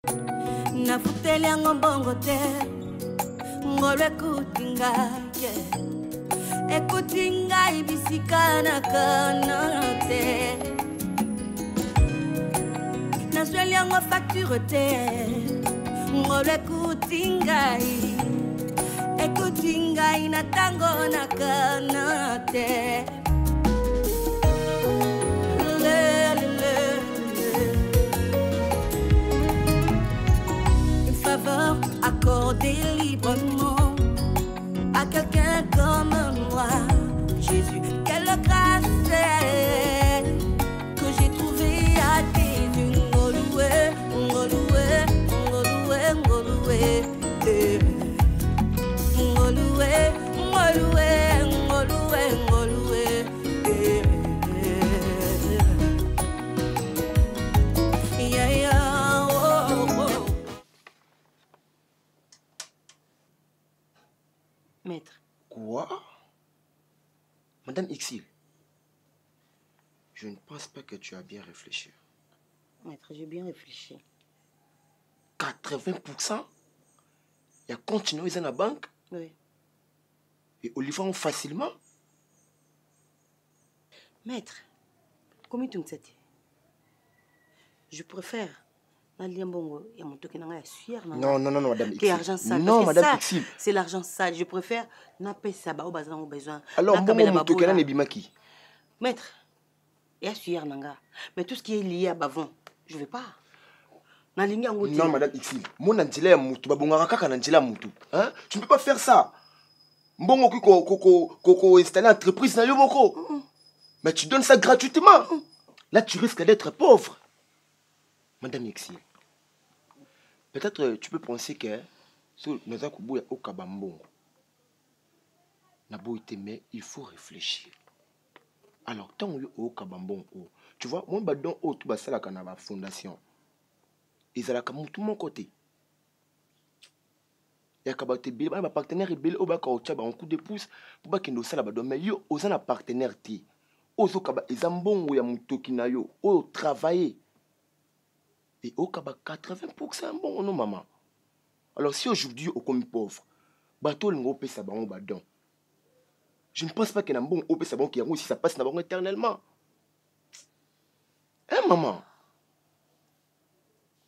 Na futeli bongo te ngolwe kutinga ye ekutinga ibisikana kana te na sweli yango facture te ngolwe kutinga ekutinga ina tango na kana te accordé librement à quelqu'un comme moi. Jésus, quelle grâce que j'ai trouvé à tes yeux. Ngoloué, ngoloué, ngoloué, ngoloué, ngoloué, ngoloué, ngoloué, ngoloué. Yeah, yeah. Maître. Quoi? Madame Ixil, je ne pense pas que tu as bien réfléchi. Maître, j'ai bien réfléchi. 80%? Il y a continué dans la banque? Oui. Et on les vend facilement? Maître, comment tu me sais? Je préfère. Non, madame Ixil. Argent sale. Non, madame Ixil. C'est l'argent sale. Je préfère n'a pas ça au besoin. Alors, maître, il y a suir nanga. Mais tout ce qui est lié à bavon, je ne vais pas. Non, madame Ixil. Mon antile moutou, babongara kaka nantile moutou. Hein? Tu ne peux pas faire ça. Mbongo ko installer entreprise na yo boko. Mais tu donnes ça gratuitement. Là, tu risques d'être pauvre. Madame Ixil. Peut-être tu peux penser que nous avons au Kabambongo. Mais il faut réfléchir. Alors, tant que au Kabambongo, tu vois, moi, je suis tout la fondation. Ils sont tout mon côté. Il y a un partenaire qui a un coup de pouce pour que nous soyons mais yo, ils ont un partenaire. Ils ont travaillé. Et au Kaba 80% bon non maman. Alors si aujourd'hui on comme pauvre, bateau le ngopé ça bon badon. Je ne pense pas qu'il y a un bon opé ça bon qui si ça passe d'abord éternellement. Hein maman?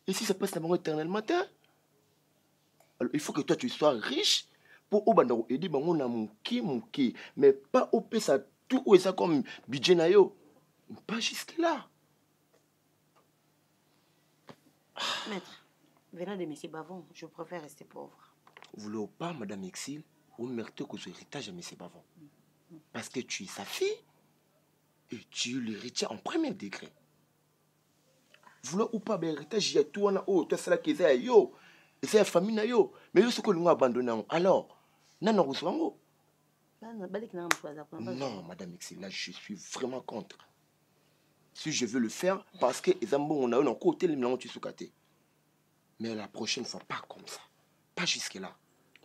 Et si ça passe d'abord éternellement, alors il faut que toi tu sois riche pour au bandaro aider bango na mouki mais pas opé ça tout ou ça comme budget na yo. Pas jusque là. Maître, venant de M. Bavon, je préfère rester pauvre. Vous voulez pas, madame Exil, vous méritez que ce héritage à M. Bavon. Parce que tu es sa fille et tu es l'héritier en premier degré. Vous voulez ou pas, l'héritage, il y a tout, toi, c'est là qui est yo, et c'est la famille, yo. Mais yo, ce que nous abandonnons, alors, non, non, non, madame Exil, là, je suis vraiment contre. Si je veux le faire, parce que les ambons, on a un côté, les mélanges, tu soukaté. Mais la prochaine fois, pas comme ça. Pas jusque-là.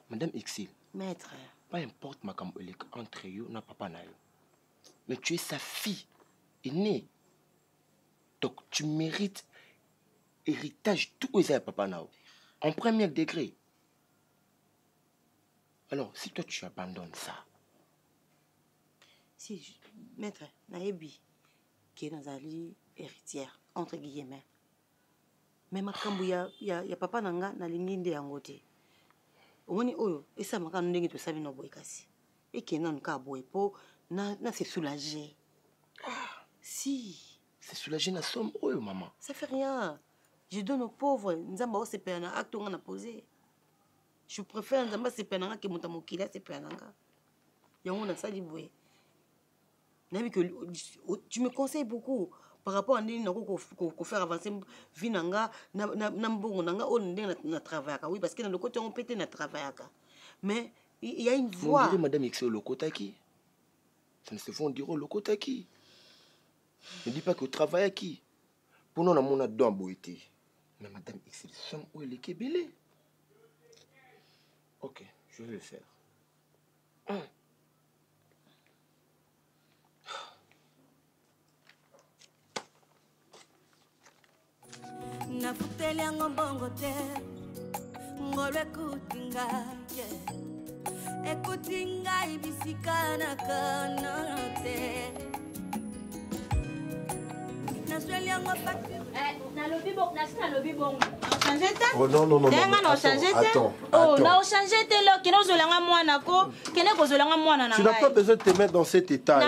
Madame Exil. Maître. Pas importe ma cambolek entre eux, n'a papa na yo. Mais tu es sa fille aînée. Donc tu mérites héritage tout aux papa na yo. En premier degré. Alors, si toi tu abandonnes ça. Si, maître, naebi, qui est dans un lit héritière, entre guillemets. Mais ma kambuya, ya papa nanga na linginde yangote. Omoni oyo, et ça m'a ndenge to sabi no boy kasi. Et qui non ka boy po na se soulager. Ah, si, c'est soulager na somme oyo maman. Ça fait rien. Je donne aux pauvres, nzamba o se pena acte on a posé. Je préfère nzamba se pena que monta mokila se pena nga. Yango na sali boy. Nabi que tu me conseilles beaucoup. Par rapport à ce qu'on faire avancer vie nanga nambongo nanga on na travail oui parce que dans le côté on peut na travail mais il y a une voie. On dirait madame Ixo le côté qui ça ne se font dire le côté qui ne dis pas que travail à qui pour nous on a mon don boité mais madame Ixo sont où les kébélé. OK, je vais le faire. Naputeliango bongo te ngolo ekutinga ekutinga ibisikana kana te nasweliango pati na lobi bongo Oh non, non, non. Attends. Oh, na changé te lo kino zolanga mwana ko kene ko zolanga mwana na. Tu n'as pas besoin de te mettre dans cet état.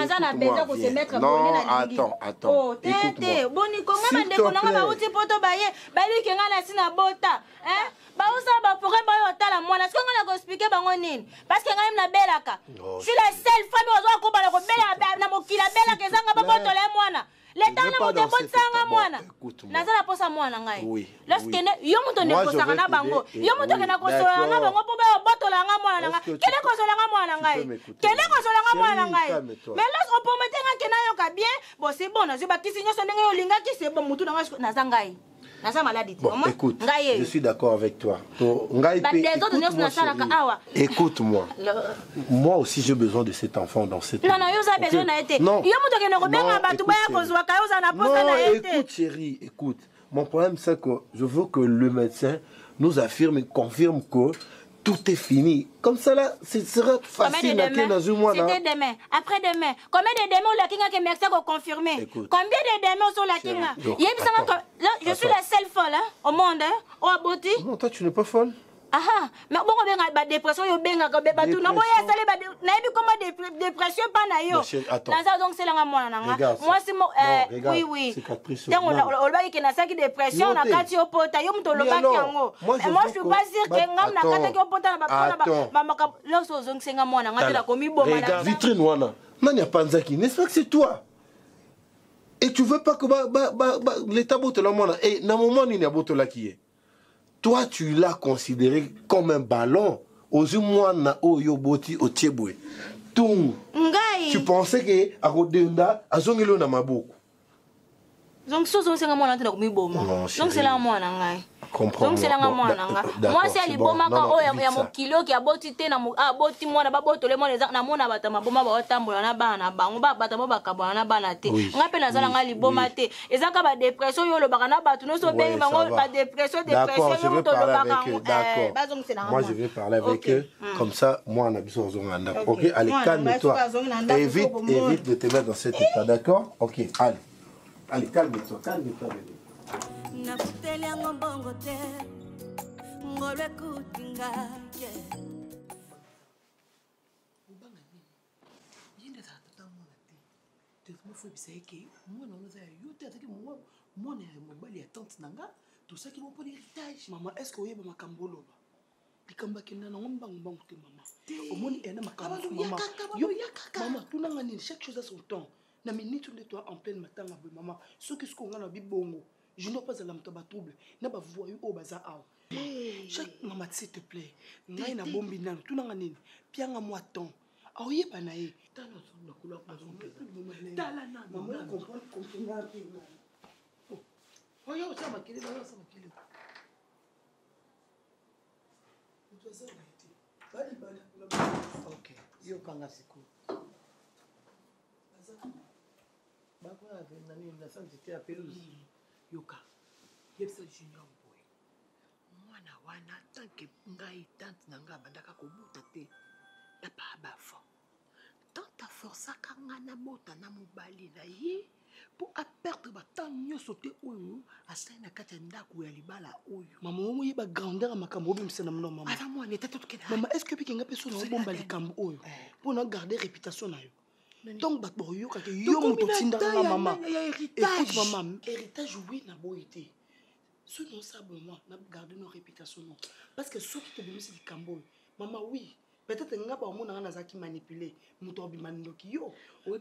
Non, attends. Oh, tete, boni ko ngama ndeko nanga ba uti poto baye, bali ke ngana sina bota. Hein? Ba usa ba pourrait ba yotala mwana. Est-ce que ngana ko expliquer bango nini? Parce que ngam na belaka. Je suis la seule femme ozo ko bala ko bela na mokila bela ke zanga ba boto le mwana. L'état na moto botanga mwana. Nazala posa mwana ngai. Lorsque yo moto ne kosaka na bango. Yo moto ke na kosola na bango po ba botola nga mwana nga. Kele kosola nga mwana ngai. Kele kosola nga mwana ngai. Mais lorsque on mettre nga ke na yoka bien, bon c'est bon, na ba kisi nyoso ndenge yo linga ki c'est bon mutu na ngai. Bon, écoute, je suis d'accord avec toi. Écoute-moi. Moi aussi, j'ai besoin de cet enfant dans cette... Non, écoute, chérie, écoute. Mon problème, c'est que je veux que le médecin nous affirme et confirme que tout est fini. Comme ça, là, ce sera facile. C'était demain. Après-demain. Combien de demain la kinga que merci qu'on confirmer? Combien de demain sur la kinga? Je suis la seule folle au monde. Au aboti. Non, toi, tu n'es pas folle. Ah, mais bon, on a des dépression, on a des dépression, pas naïo. Donc, c'est là, moi, moi, c'est mon. Oui. On va dire qu'il y a une dépression, on a quatre au pot, il y a un moi, je suis pas sûr que nous avons quatre au pot, regarde, vitrine, wana. Nanya Panzaki, n'est-ce pas que c'est toi? Et tu veux pas que l'État botte la mona. Et dans le moment où il y a botte la qui est. Toi, tu l'as considéré comme un ballon. Ozumwana oyoboti otchebwe. Tu pensais que à Rodenda, à Zongelo na maboko. Donc, c'est un moi donc, c'est là moi. Donc, c'est là moi. Moi, c'est les bons macans. Il y a mon kilo qui a botti, a botti, moi, n'a pas botti, les mois, les na mona batama, boma, batambo, na bana, on va batamo, bakabana, banate. On appelle la zala li bomate. Et ça, quand dépression, yo le barana bat, nous sommes bien, ma dépression, d'accord, je vais parler avec eux. D'accord. Moi, je vais parler avec eux. Comme ça, moi, on a besoin de Zonganda. Ok, allez, calme-toi. Évite de te mettre dans cet état, d'accord? Ok, allez. Allez, calme-toi, bébé. Naputeliango bongo te ngolo ekutinga ubanga nini yinde za tata mwana te te mo fo biseke mwana oza yote ataki mwana ya mobali ya tante nanga tosaki mo poni héritage maman est-ce que oyeba makambo loba likamba kenda na ngomba ngomba te maman omoni ena makambo maman yo maman tunanga nini chaque chose a son temps na minute de toi en pleine matin maman ce que qu'on a bibongo. Je n'ai pas à la trouble. Je n'ai pas voyou au bazar. Chaque maman, s'il te plaît, je n'ai pas de bombe. Tu n'as pas de bien à moi temps. Ah oui, pas naïe. Tu as la maman, comprends. Oh, yo, ça m'a killé, ça m'a killé. Ok, yo, kanga siku. Bakwa nani na santé à pelouse. Yoka, yebisa junior boy. Mwana wana tanke ngai tante nanga bandaka kobuta te. Na pa bafo. Tanta força kanga na bota na mobali na ye pour a perdre ba temps nyoso te oyo asai na kati ya ndako ya libala oyo. Mama omo yeba grandeur makambo bimisa na mno mama. Ata mwana tete tout kena. Mama est-ce que pikinga peso na bomba likambo oyo pour na garder réputation na yo. Donc bah bon yo kake yo moto tinda na maman. Écoute maman, héritage oui na boité. Ce non ça bon moi na garder nos réputations non. Parce que ceux qui te donnent c'est cambo. Maman oui, peut-être nga ba mona na zaki manipuler moto obimandoki yo.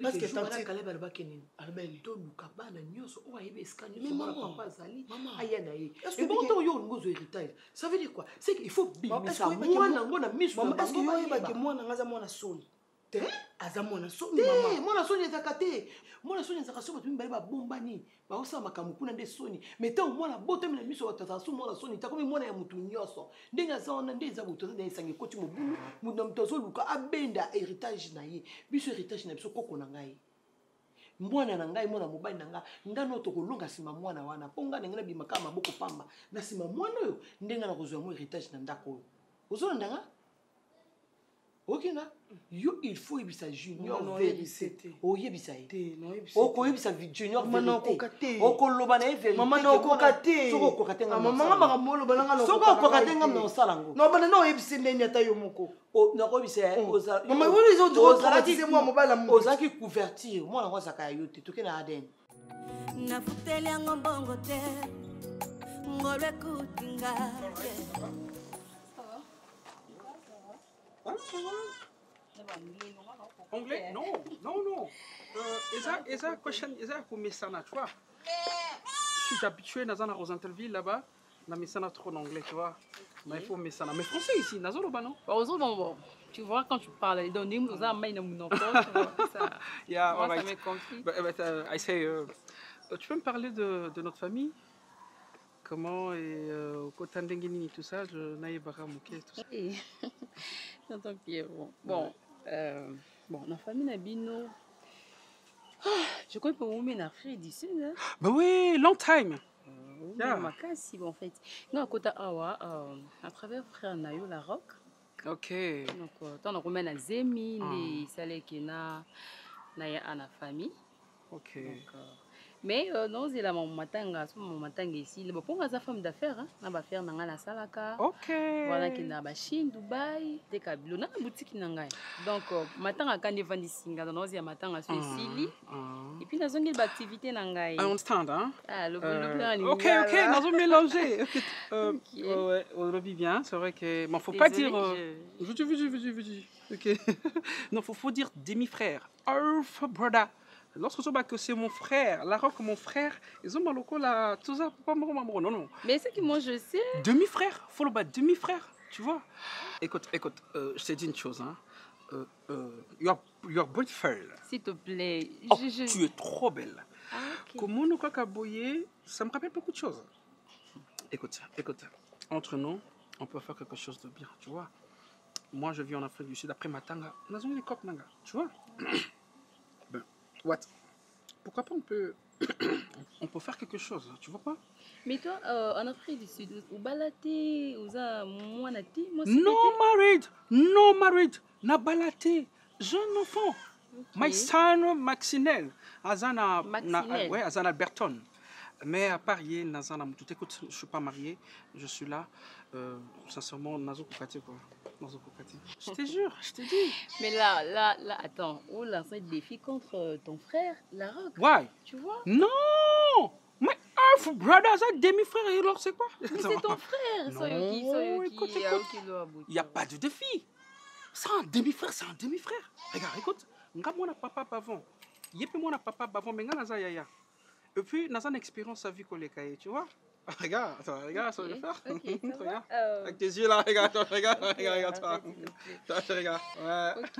Parce que tant que kale ba ba kenini. Albeni to luka bana nyoso o ayebe scanner sur papa zali. Aya na ye. Est-ce que bon to yo ngozo héritage? Ça veut dire quoi? C'est qu'il faut bien ça moi na ngona miso. Maman est-ce que yo yeba ke moi na ngaza mona soni? Te azamona soni mama mona soni ezakate mona soni ezakaso tu mbele ba bombani ba osa makamukuna de soni mais tant mona bote mena miso tata so mona soni ta comme mona ya mutu nyoso ndenga zona ndeza buto na isange koti mobulu mudam tozo luka abenda héritage na ye biso héritage na biso koko na ngai mwana na ngai mwana mobali na nga ngano to kolonga sima mwana wana ponga na ngana bimaka maboko pamba na sima mwana oyo ndenga na kozwa mo héritage na ndako oyo ozolanda nga okina yo il faut yebisa junior vérité oyebisa ye okoyebisa junior vérité okoloba na ye vérité mama na okoka te soko okoka te nga mama nga baka molo balanga na soko okoka te nga na osala ngo no bana no oyebisa ndeni ata yo moko na koyebisa oza mama wona izo to traumatiser moi mobala mo ozaki couverture mwana kwa saka yo te toke na Aden na futeli yango mbongo te ngolwe kutinga Anglais? Non, non, non. Eza question, eza kumesana, tu vois. Je suis habitué à Rosenthal-Ville là-bas, na mesana trop en anglais, tu vois. Mais il faut mesana. Mais français ici, na zolo ba non? Bon, tu vois quand tu parles, les données nous a maïna mon enfant, ça. Yeah, moi, right. ça m'est compris. I say, tu peux me parler de notre famille? Comment et Kotandengini tout ça, je n'aille pas ramouquer tout ça. J'entends Pierre. Bon, la famille Nabino. Je crois que pour vous, Afrique d'ici, là. Bah oui, long time. Yeah. En fait, nous à côté Awa, à travers frère Nayo la Rock. Ok. Donc, tant qu'on mène à Zemi, les salés qui na na famille. Ok. Donc, mais non, c'est la maman ici. Le bon, on a femme d'affaires, hein. On va faire na salaka. Ok. Voilà qui na Chine, Dubaï, des Kabilo, na boutique nangai. Donc matin à quand vendre singa, dans nos matin à Sicile. Et puis nous avons une activité nangai. I understand, hein? Ah, le ok, nous avons mélangé. Ouais, on le vit bien. C'est vrai que, mais faut pas dire. Ok. Non, faut dire demi-frère. Half brother. Lorsque je vois que c'est mon frère, la rock mon frère, ils ont mal au col là, tout ça, pas non, non. Mais c'est que moi je sais. Demi-frère, faut le battre, demi-frère, tu vois. Écoute, je t'ai dit une chose, hein. Your beautiful. S'il te plaît. Oh, tu es trop belle. Ah, ok. Comme on nous cacaboyer, ça me rappelle beaucoup de choses. Écoute, entre nous, on peut faire quelque chose de bien, tu vois. Moi, je vis en Afrique du Sud, après Matanga, nous avons les coques nanga, tu vois. Ben, what? Pourquoi pas on peut faire quelque chose, tu vois pas? Mais toi, en Afrique du Sud, où balaté, où ça, moi nati, moi no married, na balaté, jeune enfant. Okay. My son Maxinel, Azana, ouais, Azana Berton. Mais à part hier, Nazana, tout écoute, je suis pas marié, je suis là, sincèrement, Nazo Kokati quoi. Nazo Kokati. Je te jure, je te dis. Mais là, attends, on lance un défi contre ton frère, la Rock. Why? Tu vois? Non! My half brother, ça demi-frère, et alors c'est quoi? Mais c'est ton frère, non, écoute. Il n'y a pas de défi. C'est un demi-frère, c'est un demi-frère. Regarde, écoute, moi, papa bavon. Yépe moi, papa bavon, mais nga yaya. Et puis, dans une expérience à vie collègue, tu vois? Regarde, ça va le faire. Okay, regarde. Avec tes yeux là, regarde toi. Regarde. Ouais. Ok,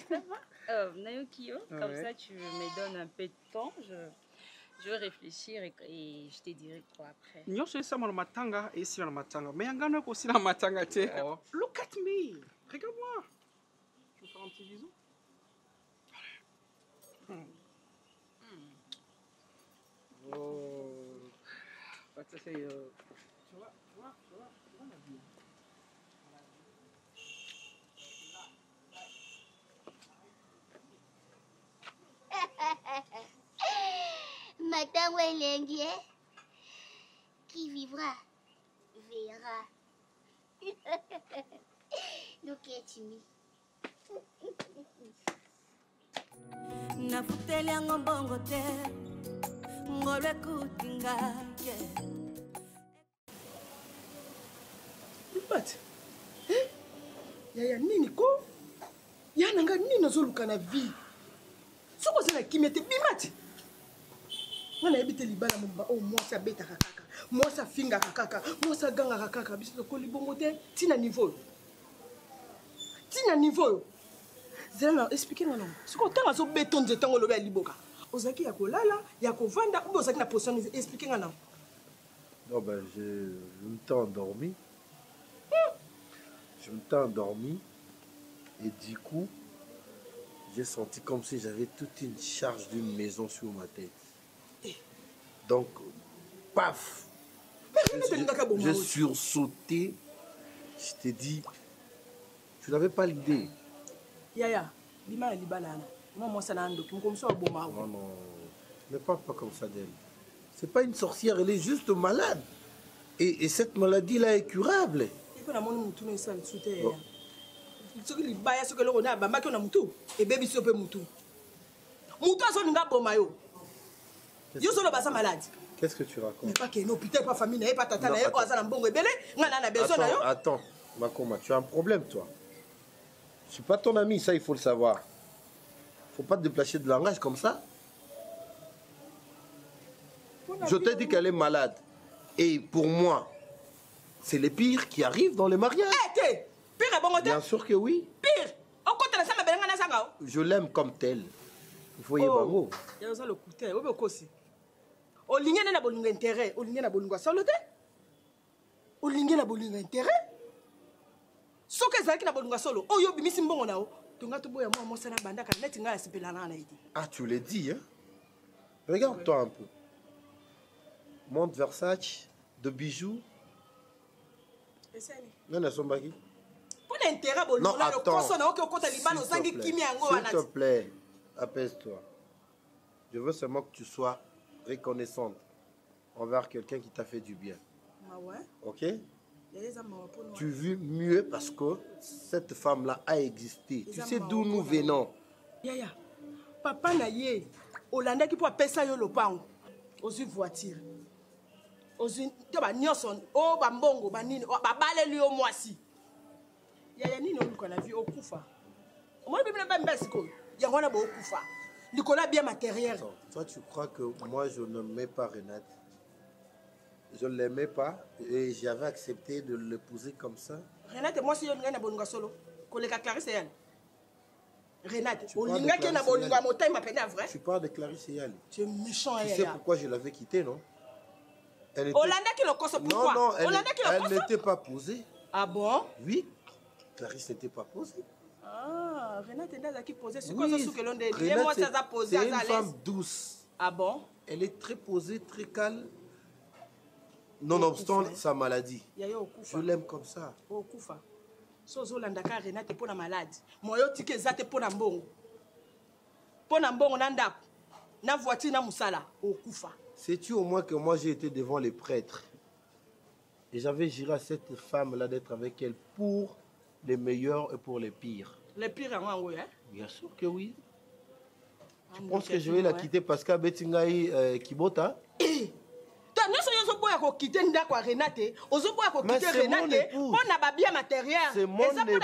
ça va. Nayokio, comme ça, tu me donnes un peu de temps. Je vais réfléchir et je te dirai quoi après. Nous sommes ici dans le matanga et ici dans le matanga. Mais il y a aussi dans le matanga. Look at me. Regarde-moi. Je vais faire un petit bisou. Oh. Ça c'est tu vois la vie. Matango elengi, qui vivra verra. Look at me. nafuteli yango mbongo te ngolwe kutinga But yaya nini ko yana nga nini azoluka na vie soko zela kimia te bimati ngana yebite libala momba o mwasi abetaka kaka mwasi afingaka kaka mwasi agangaka kaka biso tokoli bongo te tina niveau zela na expliquer nga nango soko tanga azobeta nzete yango olobi ya liboka ozalaki ya kolala ya kovanda ube ozalaki na position expliquer nga nango. Non, ben, je me t'ai endormi. Je me t'ai endormi. Et du coup, j'ai senti comme si j'avais toute une charge d'une maison sur ma tête. Donc, paf! J'ai sursauté. Je t'ai dit, tu n'avais pas l'idée. Yaya, dis-moi, non, non, ne parle pas comme ça d'elle. C'est pas une sorcière, elle est juste malade. Et cette maladie-là est curable. Qu'est-ce que tu racontes? Attends, Makoma, tu as un problème, toi. Je suis pas ton ami, ça il faut le savoir. Faut pas te déplacer de langage comme ça. Je t'ai dit qu'elle est malade. Et pour moi, c'est les pires qui arrivent dans les mariages. Bien sûr que oui. Pire. Je l'aime comme tel. Il faut y avoir mot. Olingue na bolingo intérêt, olingue na bolingo solote. Olingue na bolingo intérêt. Soke zaki na bolingo solo. Oyo bimisi mbongo nao. Tunga to boya mo mosana banda ka neti nga sipela na na idi. Ah, tu l'as dit, hein? Regarde-toi un peu. Montre Versace, de bijoux. Non, non, sont qui? Pour l'intérêt, bon, non, attends. S'il te plaît, apaise-toi. Je veux seulement que tu sois reconnaissante envers quelqu'un qui t'a fait du bien. Ah ouais? Ok? Tu vis mieux parce que cette femme-là a existé. Tu sais d'où nous venons. Yaya, papa na ye, Olanda qui peut appeler yo lopango. Ozu voiture. Ozu to ba nyoson, o ba mbongo ba nini, ba baleli yo mwasi. Yaya nini oluka na vie okufa. Moi bibele ba mbesi ko. Yango na ba okufa. Nicolas bien matériel. Toi tu crois que moi je n'aimais pas Renate? Je ne l'aimais pas et j'avais accepté de l'épouser comme ça. Renate, moi si je ne bonga solo, collègue Clarisse et elle. Renate, Olinga qui est na bonga montagne m'appelle à vrai. Tu parles de Clarisse et elle. Tu es méchant. Tu sais pourquoi je l'avais quittée, non? Elle était... Olanda qui le cause pourquoi? Non, elle n'était pas posée. Ah bon? Oui, Clarisse n'était pas posée. Ah, Renate est qui posée. C'est quoi ça que l'on dit? Renate, c'est une femme douce. Ah bon? Elle est très posée, très calme. Nonobstant sa maladie. Je l'aime comme ça. Okufa. Sozo landaka Renate pour la maladie. Moyo tike zate pour la mbongo. Pour la mbongo nanda. Na voiture na musala. Okufa. Sais-tu au moins que moi j'ai été devant les prêtres et j'avais juré à cette femme-là d'être avec elle pour les meilleurs et pour les pires. Les pires en oui, hein? Bien sûr que oui. Tu penses que je vais la quitter parce qu'à Betingaï Kibota? C'est mon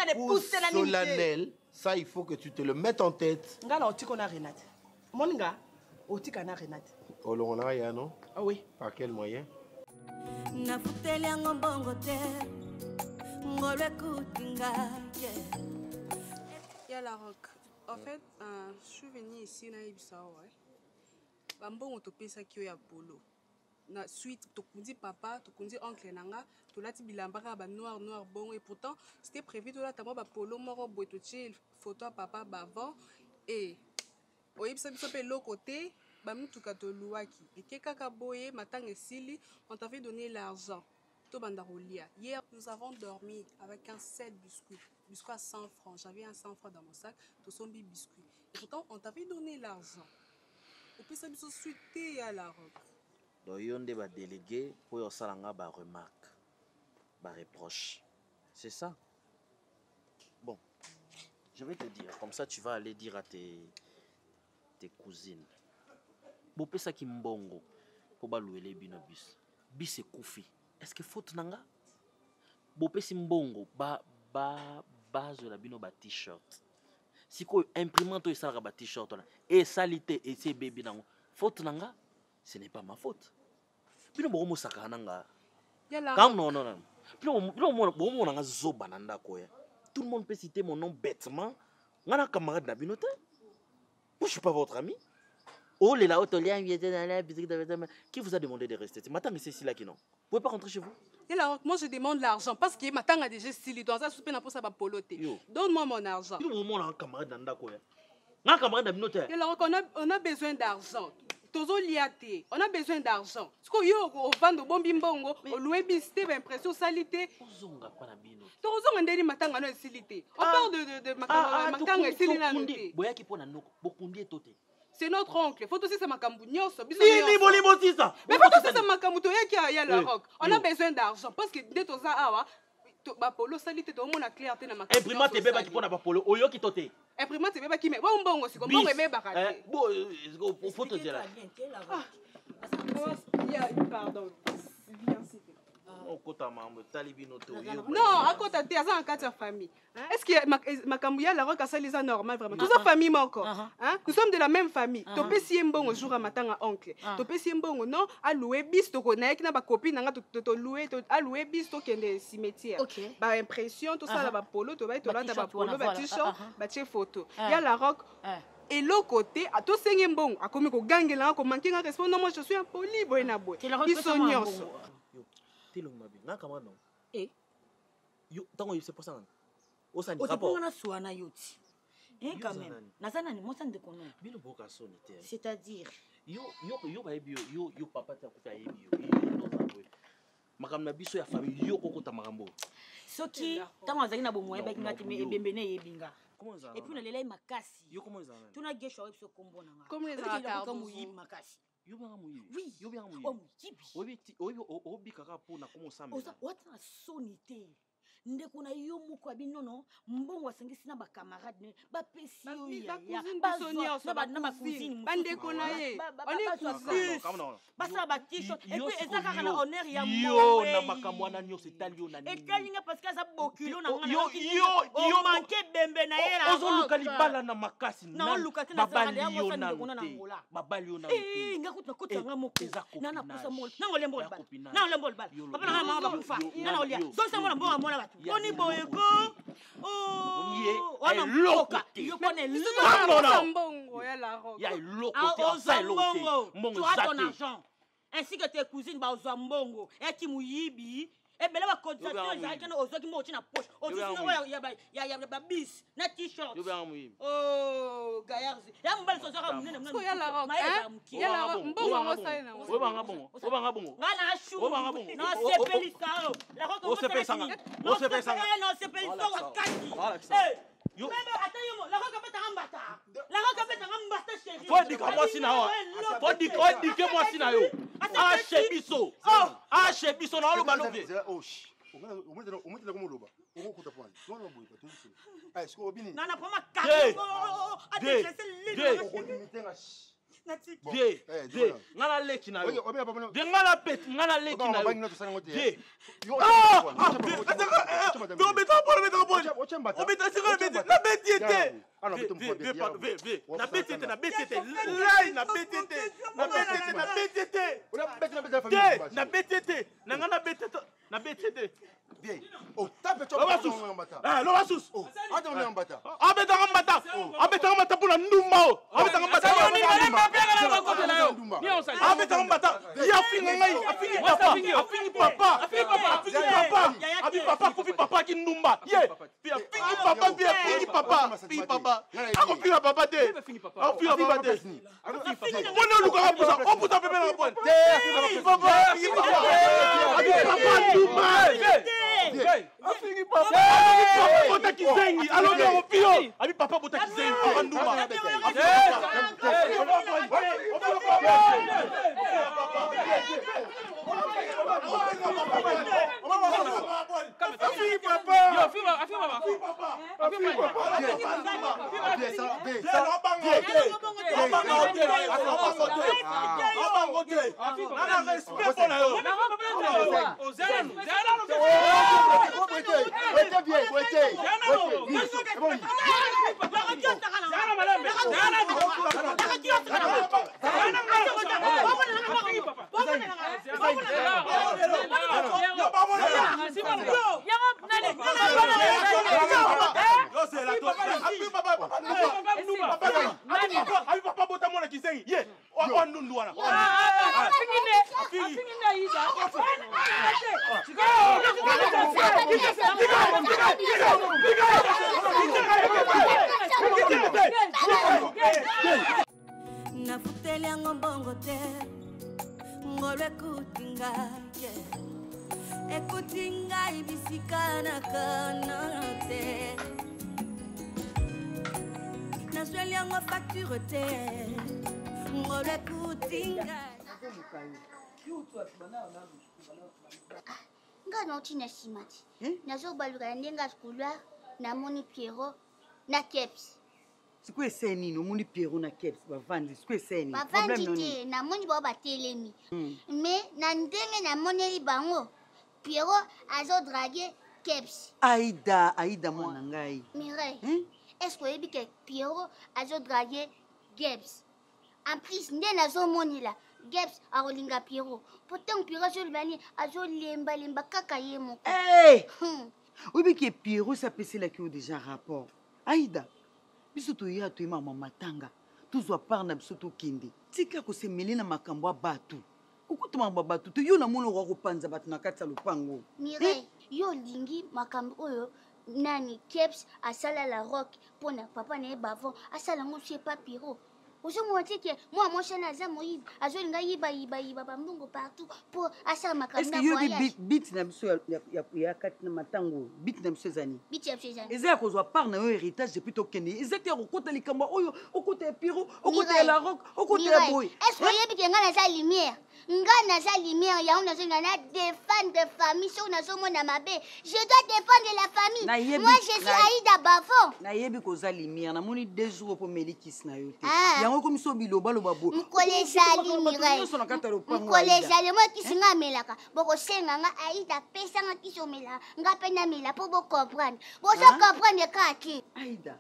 épouse solennelle. Ça, il faut que tu te le mettes en tête. Olonga, non? Ah oui. Par quel moyen? La rock. En fait, je suis venue ici na Ibisao. Bambon otopesa kyo ya polo. Na suite tokundi papa, tokundi oncle nanga, tolati bilambaka ba noir bon et pourtant c'était prévu de la tamo ba polo moro boitoche photo à papa bavant et oyebisa biso pe l'autre côté ba mutuka to luaki et ke kaka boye matang esili on t'avait donné l'argent. Hier, nous avons dormi avec un 7 biscuits. Biscuits à 100 francs. J'avais un 100 francs dans mon sac. Tout son biscuits. Et pourtant, on t'avait donné l'argent. Et puis, ça me suité à la roque. Donc, il y a des délégués pour y avoir des remarques, des reproches. C'est ça. Bon, je vais te dire. Comme ça, tu vas aller dire à tes cousines. Bon, ça qui mbongo pour louer les binobus. Bis et koufi. Est-ce que faute nanga? Bopesi mbongo base la bino ba t-shirt. Si ko imprimante ça ba t-shirt là et salité et c'est bébé nango. Faute nanga? Ce n'est pas ma faute. Bino bomo saka nanga. Comme non. Bino nanga zoba nanda koya. Tout le monde peut citer mon nom bêtement. Ngana camarade na bino te. Moi je suis pas votre ami. Oh les là qui vous a demandé de rester? Maintenant c'est ici là qui non. Vous pouvez pas rentrer chez vous? Et là, moi je demande l'argent parce que ma tante a déjà stylé dans ça soupe n'a pas ça poloté. Donne-moi mon argent. Il y a un camarade dans quoi? On a besoin d'argent. On a besoin d'argent. Ce qu'on y a au vendre bombi mbongo, au louer bisté, impression salité. On parle de c'est notre oncle. Faut aussi c'est Macambugnos. Mais faut aussi c'est Macambouto qui a la rock. On a besoin d'argent parce que dès aux awa Bapolo salité tout le monde a clarté na Macambouto. Imprimante beba qui pona Bapolo oyo qui toté. Imprimante beba qui mais bon bon aussi comme bon beba kate. Bon faut te dire là. Pardon. Bien cité. Non, à côté de ça, en quatre familles. Est-ce que ma camouya la roque a ça les normal vraiment? Toute sa famille encore. Nous sommes de la même famille. Topé si bon au jour à matin à oncle. Topé si bon non à louer bis to connaît qui n'a pas copine n'a to louer à louer bis to qui est cimetière. Bah impression tout ça là ba polo to va to là ba polo ba t-shirt ba photo. Il y a la roque. Et l'autre côté, à tout ce qui est bon, à comme qu'on gagne là, qu'on manque un respect. Non, moi je suis un poli, boy na boy. Ils sont nions. Telo mabi na kama non yo tango c'est pour ça o sa ni rapport on a soana yoti quand même nazana ni monsa ndeko non bino boka soni te c'est-à-dire yo ba ebi yo papa ta kuta ebi yo makam na biso ya famille yo kokota makambo soki tango azali na bomoye ba kinga teme ebembene yebinga et puis na lela makasi yo comment ça tuna gesho webso kombona nga comme les arabes comme makasi. Oui, yo bien obi kaka pona comment ça mais oza sonité ndeko na yo moko abino no mbongo asengisi na ba camarade ne ba pesi yo ya ba ba cousine bandeko na ye basa ba t-shirt et puis eza kaka na honneur ya yo na makambo na nyo setali yo na nini etalinga parce que ça bokilo na yo manke bembe na ye la ozo luka libala na makasi na luka te na babali yo na ngola babali yo na eh ngakuta kota nga moko na na posa mol na ngolembo bal na ngolembo bal papa na mama ba kufa na na olia so sa mona mbonga mona Boni boyeko wana mboka yo kone mbongo ya la roque ya lokote ça lokote mbongo ça ton argent ainsi que tes cousines ba ozwa mbongo eti muyibi ebele ba cotisation za kana ozwa ki mo tina poche otisino ya ba bis na t-shirt oh gayarzi ya mbali so saka munene munene ya la roque ya la roque mbongo mo sai na obanga bongo ngana shu no sepeli sao la roque o sepeli sanga no sepeli so kati yo mais attends yo la roque peta ngambata chérie faut dire que moi sina faut dire que moi sina yo ah chebiso na lo balove umutela kumuluba ukukuta pwani nona boy patulisi ay sko obini nana poma kato adresse limitenga de ngala leki na yo de ngala pet ngala leki na yo de do beta pole obeta siko beta na betiete na betiete lai na betiete na betiete na ngana betiete na betiete bien o tape to ngambata ah lo wasus ata ngambata abeta ngambata pula ndumba abeta ngambata abeta ngambata ya finga ngai afingi papa kufi papa ki ndumba ye fingi papa ako finga papa te ako finga papa te bona luka pusa oputa pepe na point papa ndumba afingi papa bota kizengi alonga opio abi papa bota kizengi papa ndumba ekuti ngai ekuti ngai bisika nakana te nazweli yango facture te ngolo ekuti ngai nga nauti na nsima ti nazobaluka na ndenge akulwa namoni Pierrot na Keps sikoyo eseye nini omoni Pierrot na Keps bavandi sikoyo eseye nini bavandi te namoni bao batelemi me na ndenge namoneli bango Pierrot azodrage Keps. Aïda mwana ngai Mireille, est-ce que oyebi ke Pierrot azodrage Keps? En plus nde nazomoni la Keps akolinga Pierrot pourtant Pierrot azolemba kaka ye moko. oyebi ke Pierrot sapeselaki yo déjà rapport Aïda biso toya toyema matanga tozwa part na biso tokende tika kosemeli na makambo ya bato okutuma bato to yo na mona kwa kopanza bato na kati ya lopango. Mireille yo lingi makambo oyo nani Keps asala la rock pona papa na ye bavon asala ngo chez pas Pierrot. Ozomona ke moi moshana aza moyiba azolinga yiba bambongo partout pour asala makambo na voyage. Est-ce que yo bit na biso ya kati na matango bit na biso ezani bit ya biso ezani eza kozwa part na yo héritage depuis tokende ezaki ya kokota likambo oyo okota ya Pierrot okota ya la rock okota ya boy. Est-ce que yebi ke nga naza lumière nga naza lumière yango nazolinga na défendre famille so nazomona mabe je dois défendre la famille. Moi je suis Aïda Bavon nayebi koza lumière namoni 2 jours po melikisi na yo te yango komi so bilobaloba bo nkolezali Mireille nkolezali moi kisi nga amelaka bokosenga nga Aïda pesanga kisi omela nga mpe namela mpo bocomprendre bozo comprendre kaki Aïda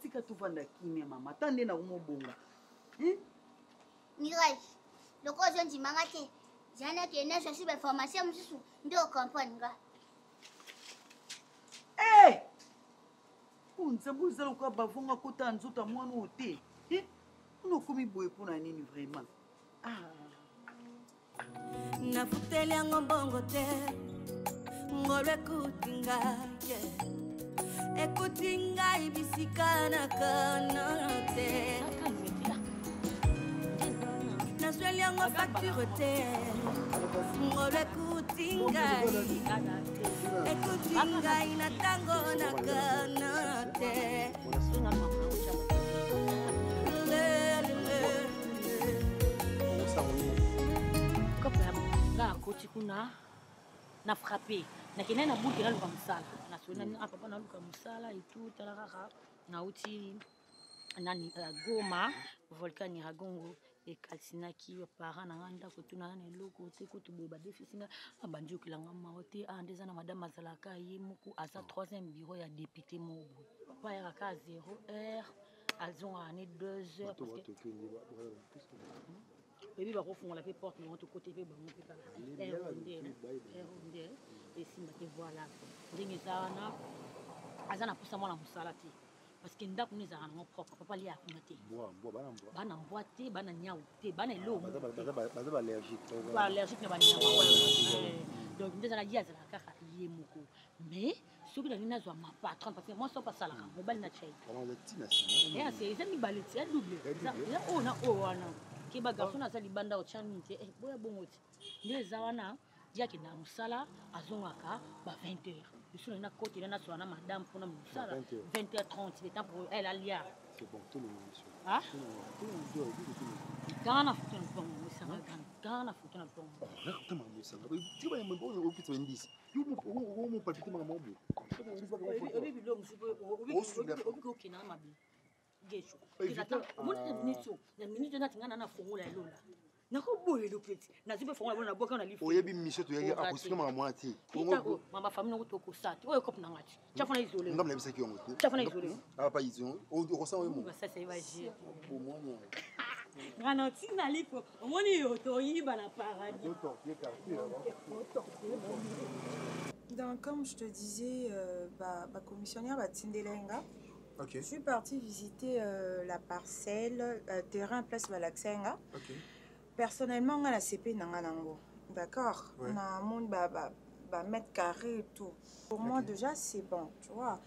tika tovanda kimia mama ta nde nakomobonga Mireille loko ozondimanga te zanaki neso si bainformation mosusu nde ocomprendre nga nzambe ozala lokola bavonga kota ya nzoto ya mwana oyo te ono okomi boye mpona nini vraiment nafuteli yango mbongo te ngolo ekuti ngai ekuti ngai bisika nakana te nazweli yango facture te ngolo ekuti ngai na ntango nakana te koti kuna na frappé nakende na buki naluka mosala nasona papa naluka mosala etu tala kaka nauti nani Goma volcan ya Gongo ekalisinaki parent na nga ndako tuna na eloko te ko toboye badefisi nga abandi okilanga mao te nde eza na madame azalaka ye moko aza 3e bureau ya député mobo papa yakaka à 0 heure azonga ne 2 heures Baby va refoncer la porte, mais on te côté va monter par là. Et si tu voilà, dingue ça na, azana poussa moi la musalati. Parce que nda kuni za na propre, papa li a kumate. Bana boite, bana nyauté, bana lo. Baza allergique. Ba allergique na bana nyauté. Donc nda za dia za la kaka yemoko. Mais ceux qui na zo ma patron parce que moi so pas ça là, mobile na chai. Comment le tina si? Et c'est mi baleti, a double. Ça oh na wana. Kiba garçon aza libanda ochani te boya bongoti ndeza wana diaki na musala azongaka ba 20h biso na côté na sona madame pour na musala 20h30 le temps pour elle alia c'est bon tout le monde monsieur Gana futu na bongo musanga gana futu na bongo kama musanga tu ba yembo o pito ndisi yo mo palpite manga mobo obi bilongo sibo obi ko kina mabi gesho kizata moni minute na tingana na fongola elola nakoboye lo petit na zibe fongola na boka na lifu oyebi mission to yaki akusika mama mwati mama famille ngo to ko sati oyo kopi na ngati chafuna izole ngam na bisaki yongo te chafuna izole apa izo o ko sa oyemo ça c'est va je pour moi non ngana tina lipo omoni yo to yiba na paradis donc comme je te disais commissionnaire Batindelenga. Okay. Je suis partie visiter la parcelle, terrain place Malaxenga. Okay. Personnellement, on a la CP Nanganango. D'accord. Ouais. On a un monde mètre carré et tout. Pour moi, déjà, c'est bon, tu vois.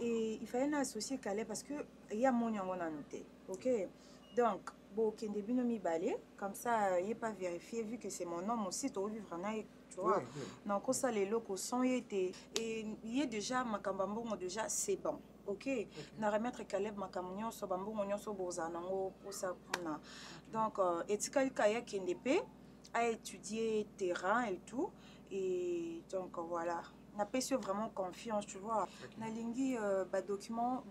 Et il fallait un associé calé parce qu'il y a mon yango à noter. Ok. Donc, Bon, Kende Bino Mibale, comme ça, il n'est pas vérifié, vu que c'est mon nom aussi, tu vivre tu vois. Donc, ça, les locaux sont été. Et il y a déjà, ma cambambo, déjà, c'est bon. Ok, na remettre Caleb ma camion so bambu monyo so bozanango pour ça donc etikali kaya Kendepe a étudié terrain et tout et donc voilà n'a pas su vraiment confiance tu vois na lingi document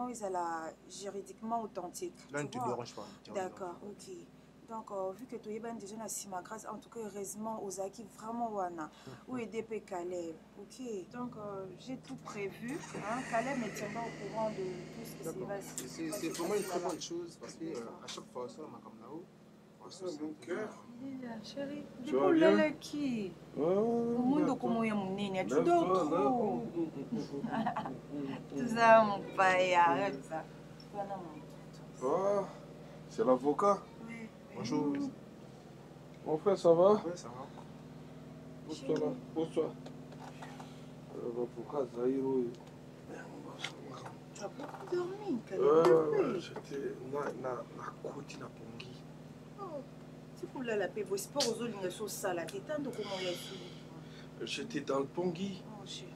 ils la juridiquement authentique là ne te dérange pas d'accord ok donc vu que tu es déjà na sima grâce en tout cas heureusement aux acquis vraiment wana ou aider Caleb ok donc j'ai tout prévu hein Caleb me tiendra au courant de tout ce qui se passe c'est vraiment une très bonne chose parce que à chaque fois ça m'a comme là-haut mon cœur chérie du coup là qui au monde comme ya munene tu dors trop tout ça mon père arrête ça c'est l'avocat. Bonjour. Mon frère, ça va? Oui, ça va. Pose-toi là, pose-toi. L'avocat Zahiro. Tu as beaucoup dormi, j'étais na côté na pongi. Si vous la paix, vos sports aux lignes sur ça, là, t'étends de comment il est. J'étais dans le pongi. Oh, chérie.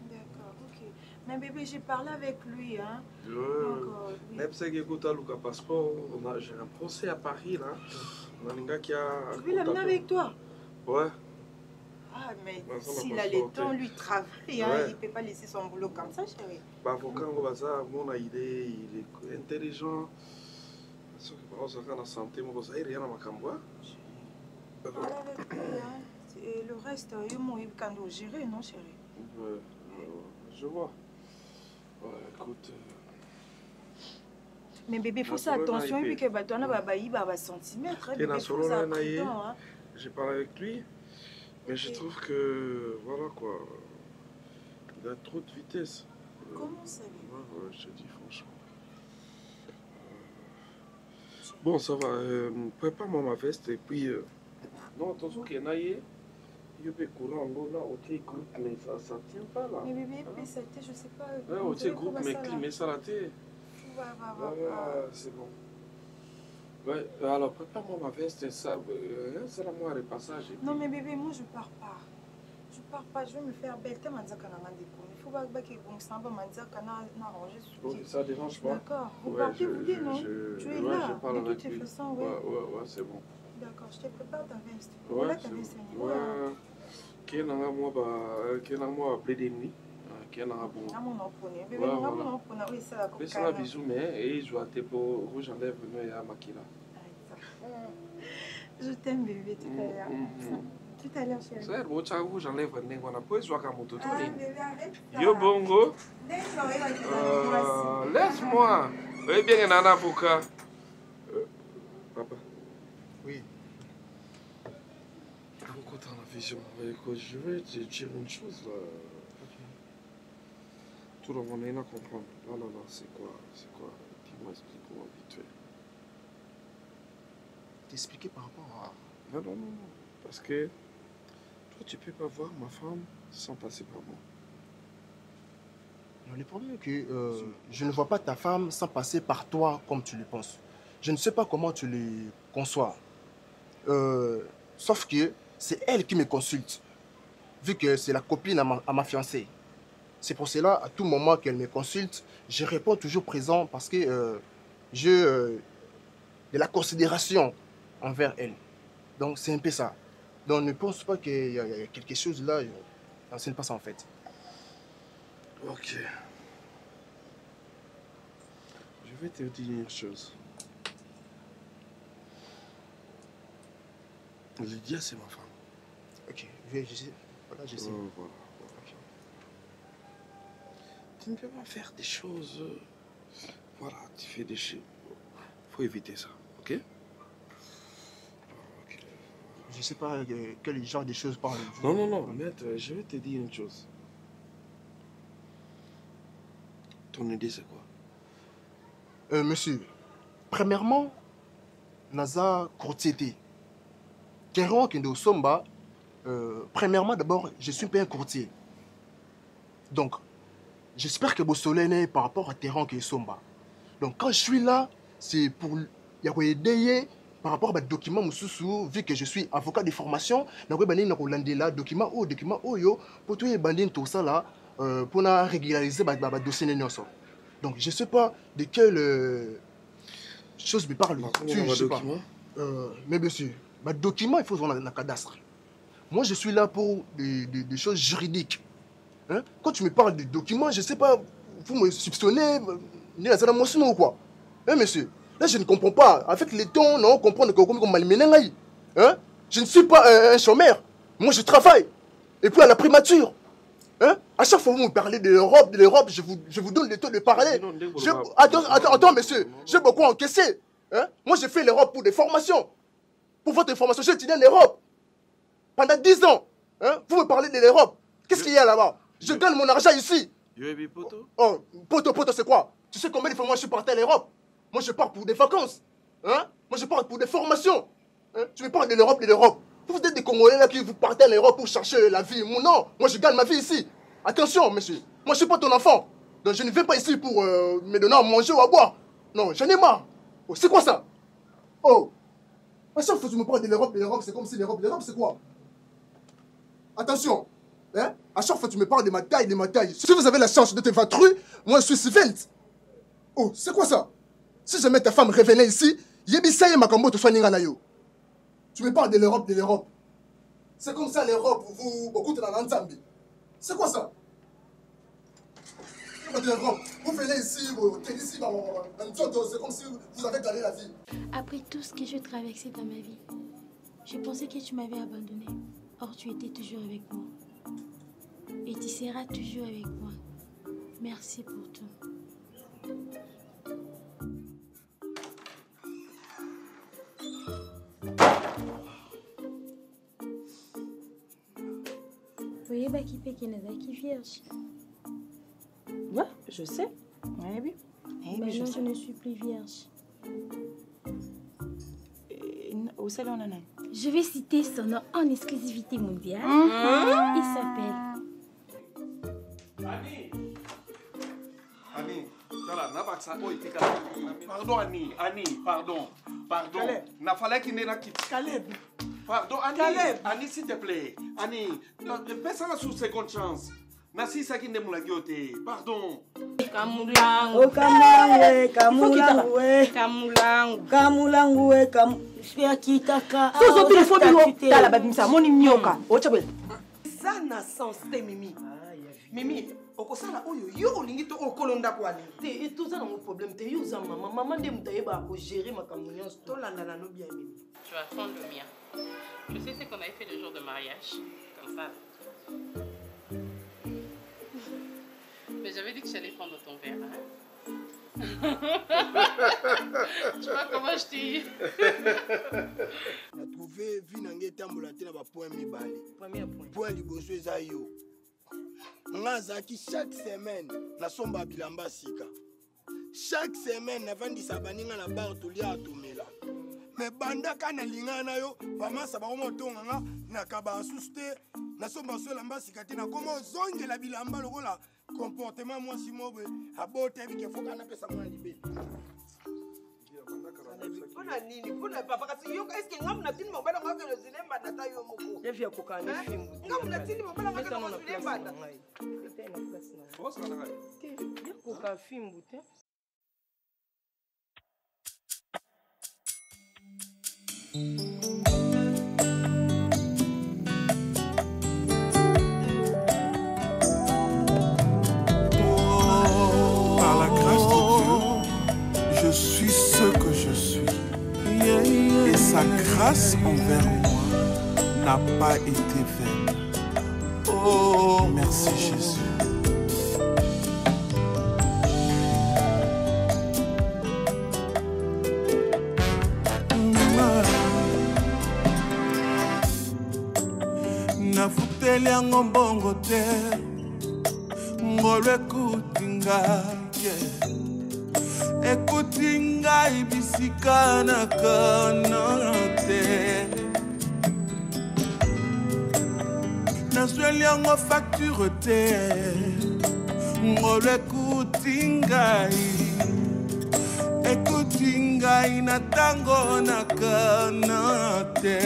D'accord, ok. Mais bébé, j'ai parlé avec lui, hein. Même si j'ai un passeport, j'ai un procès à Paris, là. On a un gars qui a... Tu veux l'amener avec toi? Ouais. Ah, mais s'il a le temps, lui travaille, hein, il ne peut pas laisser son boulot comme ça, chérie. L'avocat, il est intelligent. Ce qui passe dans la santé, il n'y a rien à m'accompagner. Et le reste, il y a gérer, non, chérie? Je vois. Ouais, écoute. Mais bébé, il faut faire attention, et puis que tu as un centimètre. J'ai parlé avec lui, mais je trouve que, voilà quoi, il a trop de vitesse. Comment ça? Ouais, je te dis franchement. Bon, ça va, prépare-moi ma veste et puis... Non, attention qu'il y en a hier. Il y a des courants là, au groupe, mais ça ne tient pas là. Mais bébé, ça a été, je sais pas. Ouais, au groupe, mais ça l'a été. C'est bon. Ouais, alors prépare-moi ma veste, ça, c'est la moi le passage. Non, mais bébé, moi je pars pas. Je pars pas, je vais me faire belle. Il faut pas que ça ça dérange pas. D'accord. Vous partez, vous dites, non? Tu es là. Je parle de toute façon, ouais, c'est bon. D'accord, je te prépare ta veste. Ouais, c'est bon. Ouais. Qui est dans moi, appelé des nuits. Qui est dans la bonne. Mais ça va bisous, mais et je dois te pour rouge en lèvres, il y a Makila. Je t'aime, bébé, tout à l'heure. Tout à l'heure, chérie. C'est bon, tu as rouge en lèvres, on a pas joué à mon Ah, bébé, arrête. Yo, bongo. Laisse-moi. Oui, bien, un avocat. Papa. Oui. Dans la vision. Je vais te dire une chose là. Tout le monde est là à comprendre. Là, c'est quoi? Dis-moi, explique-moi vite fait. T'expliquer par rapport à... Non. Parce que toi, tu peux pas voir ma femme sans passer par moi. Non, le problème est que je ne vois pas ta femme sans passer par toi comme tu le penses. Je ne sais pas comment tu le conçois. Sauf que c'est elle qui me consulte, vu que c'est la copine à ma fiancée. C'est pour cela, à tout moment qu'elle me consulte, je réponds toujours présent parce que j'ai de la considération envers elle. Donc c'est un peu ça. Donc ne pense pas qu'il y a quelque chose là. Non, ce n'est pas ça en fait. Ok. Je vais te dire une chose. Lydia, c'est ma femme. Ok, je sais. Voilà, je sais. Voilà. Tu ne peux pas faire des choses... Voilà, tu fais des choses... Faut éviter ça, ok? Je ne sais pas quel genre de choses parle. Non, maître, je vais te dire une chose. Ton idée, c'est quoi? Monsieur, premièrement, Naza courtier. Kéron Kendo Somba, premièrement, d'abord, je suis pas un courtier. Donc, j'espère que Bossolène est par rapport à Terran qui est Somba. Donc, quand je suis là, c'est pour il y a aider par rapport à document mususu vu que je suis avocat de formation na ko bani na ko landela document yo pour tout bandine tout ça là pour na régulariser ba dossier nyonso. Donc je sais pas de quelle chose me parle. Tu sais pas. Mais bien sûr, ba document il faut voir dans cadastre. Moi je suis là pour des choses juridiques. Hein? Quand tu me parles de documents, je sais pas, vous me soupçonnez ni la ou quoi. Hein monsieur? Là, je ne comprends pas. Avec les tons, non, on comprend que comme malmené. Hein? Je ne suis pas un chômeur. Moi, je travaille. Et puis à la primature. Hein? À chaque fois que vous me parlez de l'Europe, je vous donne le temps de parler. Attends, monsieur. J'ai beaucoup encaissé. Hein? Moi, j'ai fait l'Europe pour des formations. Pour votre formation, j'ai étudié en Europe. Pendant 10 ans. Hein? Vous me parlez de l'Europe. Qu'est-ce qu'il y a là-bas? Je gagne mon argent ici. Oh, poto, c'est quoi? Tu sais combien de fois moi je suis parti à l'Europe? Moi, je pars pour des vacances. Hein? Moi, je pars pour des formations. Hein? Tu me parles de l'Europe, Vous êtes des Congolais là qui vous partez à l'Europe pour chercher la vie. Non, moi, je gagne ma vie ici. Attention, monsieur. Moi, je ne suis pas ton enfant. Donc, je ne viens pas ici pour me donner à manger ou à boire. Non, j'en ai marre. Oh, c'est quoi ça? Oh. À chaque fois que tu me parles de l'Europe, c'est comme si l'Europe, c'est quoi? Attention. Hein? À chaque fois que tu me parles de ma taille, Si vous avez la chance de te vatru, moi, je suis Sylvente. Oh, c'est quoi ça? Si jamais ta femme revenait ici, tu me parles de l'Europe. C'est comme ça l'Europe, vous écoutez dans l'Anzambi. C'est quoi ça? Vous venez ici, c'est comme si vous avez gagné la vie. Après tout ce que j'ai traversé dans ma vie, je pensais que tu m'avais abandonné. Or, tu étais toujours avec moi. Et tu seras toujours avec moi. Merci pour tout. Voyez, qui fait qu'il est vierge. Ouais, je sais. Oui, oui. Maintenant, je ne suis plus vierge. Où c'est l'on Je vais citer son nom en exclusivité mondiale. Il s'appelle... Annie, pardon Annie, pardon. Na fallait qu'il n'ait pas quitté. Caleb. Pardon Annie, s'il te plaît. Annie, fais ça sous seconde chance. Nasi ça qui ne m'a guilloté. Pardon. Kamulangu. Soso téléphone bio. Tala babimisa moni nyoka. Ochabel. Ça n'a sens te Mimi. Mimi, okosala oyo yo olingi to okolonda kwani. Te et tout ça mon problème te yo za maman ndem taïba ko gérer makambo nyonso. To landa na no bien Mimi. Tu vas fondre le mien. Je sais ce qu'on avait fait le jour de mariage. Comme ça. Mais j'avais dit que j'allais prendre ton verre. Hein? Tu vois comment je dis? On a trouvé Vinangé Tambolate na ba point mibale. Premier point. Point liboso ezayo. Ngazaki chaque semaine na somba bilamba sika. Chaque semaine na vandisa baninga na bar tolia atomela. Mais banda kana lingana yo bamasa ba motonga nga na kaba asuste na somba so lamba sika te na komo zongela bilamba lokola comportement moi si mobe abote bi ke foka na pesa mwana libe. Pona nini pona papa kasi yo est-ce que ngam na tini mobala ngam le zinemba data yo moko je viens kokana film ngam na tini mobala ngam le zinemba data ete na place na boss kana ngai ke ya koka film bute. Par la grâce de Dieu, je suis ce que je suis. Et sa grâce envers moi n'a pas été vaine. Oh, merci Jésus. Nafuteli yango mbongo te ngolo ekuti ngai ekuti ngai bisika na kana te nazweli yango facture te ngolo ekuti ngai ekuti ngai na tango nakana te